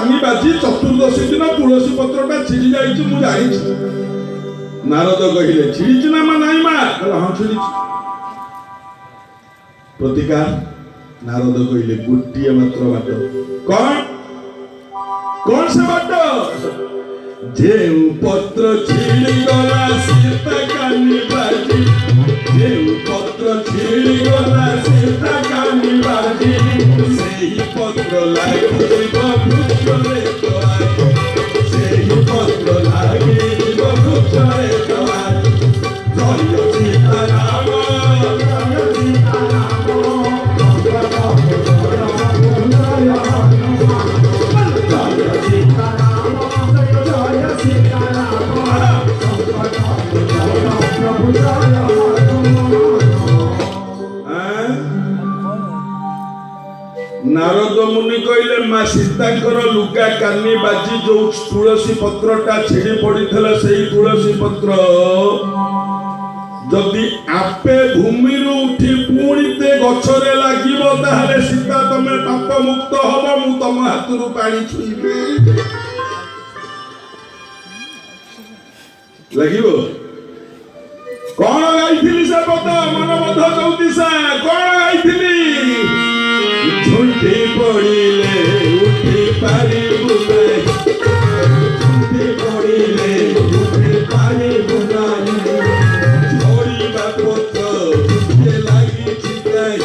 କାନି ବାଜି ଚତୁର୍ଦଶୀ ଦିନ ତୁଳସୀ ପତ୍ରଟା ଛିଡ଼ି ଯାଇଛି ମୁଁ ଜାଣିଛି। ନାରଦ କହିଲେ ଛିଡ଼ିଛି ନା ମା ନାଇଁ ମା? ହଁ ଛିଡ଼ିଛି। ପ୍ରତିକାର? ନାରଦ କହିଲେ ଗୋଟିଏ ମାତ୍ର ବାଟ। କଣ କଣ ସେ ବାଟ? ଯେଉଁ ପତ୍ର ଛିଡ଼ିଗଲା ସୀତା କାନି ବାଜି, ଯେଉଁ ପତ୍ର ଛିଡ଼ିଗଲା ସୀତା କାନି ବାଜି, ସେହି ପତ୍ର ଲାଗିବ ବୃକ୍ଷରେ ତୋଳାଇ, ସେହି ପତ୍ର ଲାଗିବ ବୃକ୍ଷରେ ତୋଳାଇ। ଜୟ ସୀତାରାମ ଜୟ ସୀତାରାମ नारद मुनि कहले माँ सीतांकर लुगा कानी बाजी जो तुलसी पत्रटा छिड़ी पड़ीथला सेही तुलसी पत्र जदि आपे भूमि उठी पुणी ते गछरे लागिबो ताहले सीता तमे पाप मुक्त हबो मु तम हाथरू पानी छुईबे लागिबो। कौन गाइथिली से पता मन मध चौतीसा कौन गाइथिली? झुंटी पड़िले उठी पारिबु नाही, झुंटी पड़िले उठी पारिबु नाही, झड़ीबा पत्र झुंटे लागि छिकाई,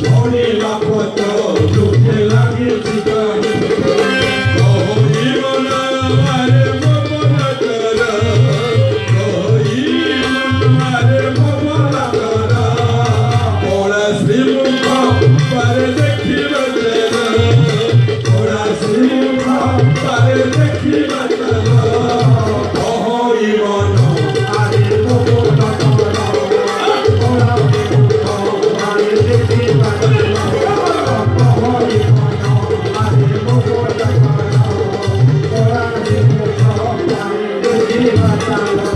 झड़ीबा पत्र झुंटे लागि छिकाई। कहि मन मारे मोबन कर, कहि मन मारे मोबन कर, पड़ा श्रीमुख पारे देखिबा तेरा, पड़ा श्रीमुख पारे देखिबा तेरा। कहि मन मारे मोबन कर, पड़ा श्रीमुख पारे देखिबा तेरा, कहि मन मारे मोबन कर, पड़ा श्रीमुख पारे देखिबा तेरा।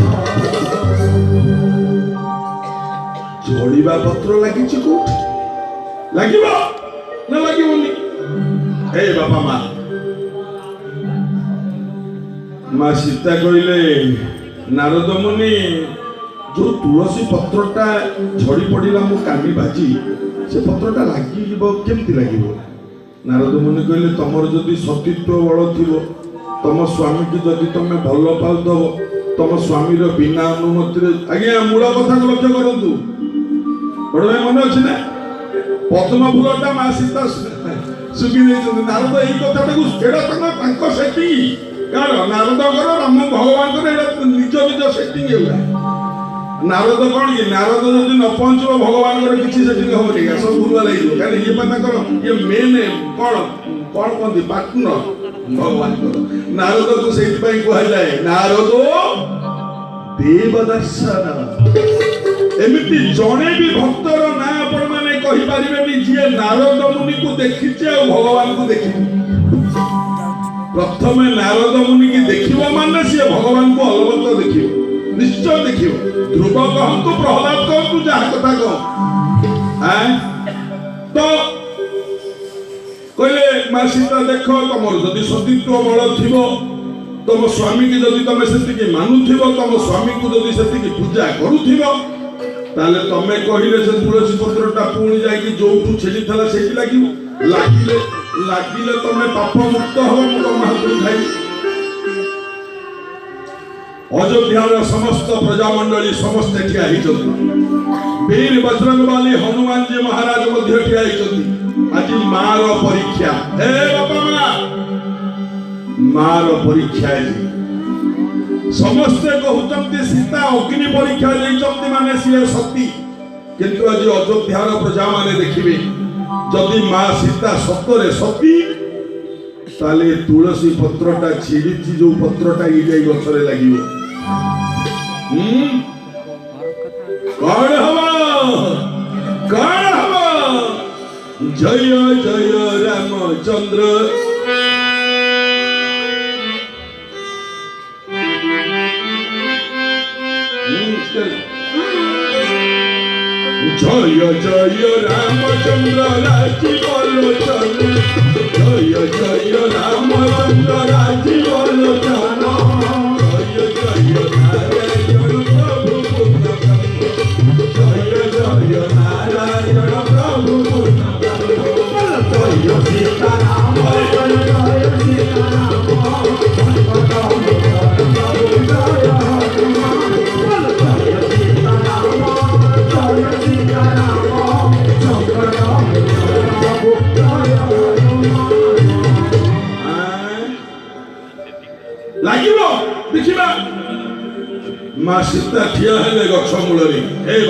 झड़ीबा पत्र लागिछि कोठी? लागिबो ना लागिबोनी? हे बाबा माँ सीता कहले नारद मुनि जो तुलसी पत्रटा झड़ी पड़िला मो कानी बाजी से पत्रटा लागिबो केमति लागिबो? नारद मुनि कहले तमर जदि सतीत्व बल थिबो, तम स्वामी की जदि तमे भल पाउथबो, तम स्वामी रो बिना अनुमति रे आज्ञा मूल कथा लक्ष्य करंतु। बड़ भाई मन अछि ना पद्म फूलटा माँ सीता सुखी देइछन। नारद एई कथाटा को एडा तंक सेटिंग कार नारद कर राम भगवान कर एडा निज निज सेटिंग हेला। नारद कोन कि नारद जदि न पहुंचबो भगवान कर किछि सेटिंग होबनी का सब भूलवा लागियो कारण ये पता कर ये मेन कोन कोन कोन पार्टनर भगवान कर। नारद को सेति पई कहै जाय नारद देवदर्शन। एमिति जणे भी भक्तर ना आपण माने कहि परिबेनी जे नारद मुनि को देखिचे और भगवान को देखि। प्रथमे नारद मुनि की देखिबो माने से भगवान को अलबत देखिबो, निश्चय देखिबो। ध्रुव कहंतु प्रहलाद कहंतु जा कथा कह तो कहले माँ सीता देखो तमर जदि सतीत्व बल थिबो, तम स्वामी की जदि तमे सेति की मानुथिबो, तम स्वामी को जदि सेति की पूजा करूथिबो, ताले तमे कहिले से तुलसी पत्रटा पुणी जाई जोठू छेली थला सेठी लागिबो। लागिले तमे पाप मुक्त हो मु तम हाथरू खाई। अयोध्यार समस्त प्रजा मंडली समस्त ठिया हिचंती। वीर बजरंगबली हनुमान जी महाराज मध्य ठिया हिचंती। आज मार परीक्षा हे बाबा मार परीक्षा है। समस्ते कहते सीता अग्नि परीक्षा देइचंती माने सिए सती, किंतु आज अयोध्यार प्रजा माने देखिबे जदि माँ सीता सतरे सती ताले तुलसी पत्रटा छिड़िछि जो पत्रटा ई जाई गछरे लागिबो। कौन हवा जय जय रामचंद्र जय जय रामचंद्र राजी बोलोचन जय जय राम ଜୟ ନାରାୟଣ ପ୍ରଭୁ ଜୟ ସୀତାରାମ ଜୟ ସୀତାରାମ ଲାଗିବ ଦେଖିବା। ମା ସୀତା ଠିଆ ହେଲେ ଗଛ ମୂଳରେ।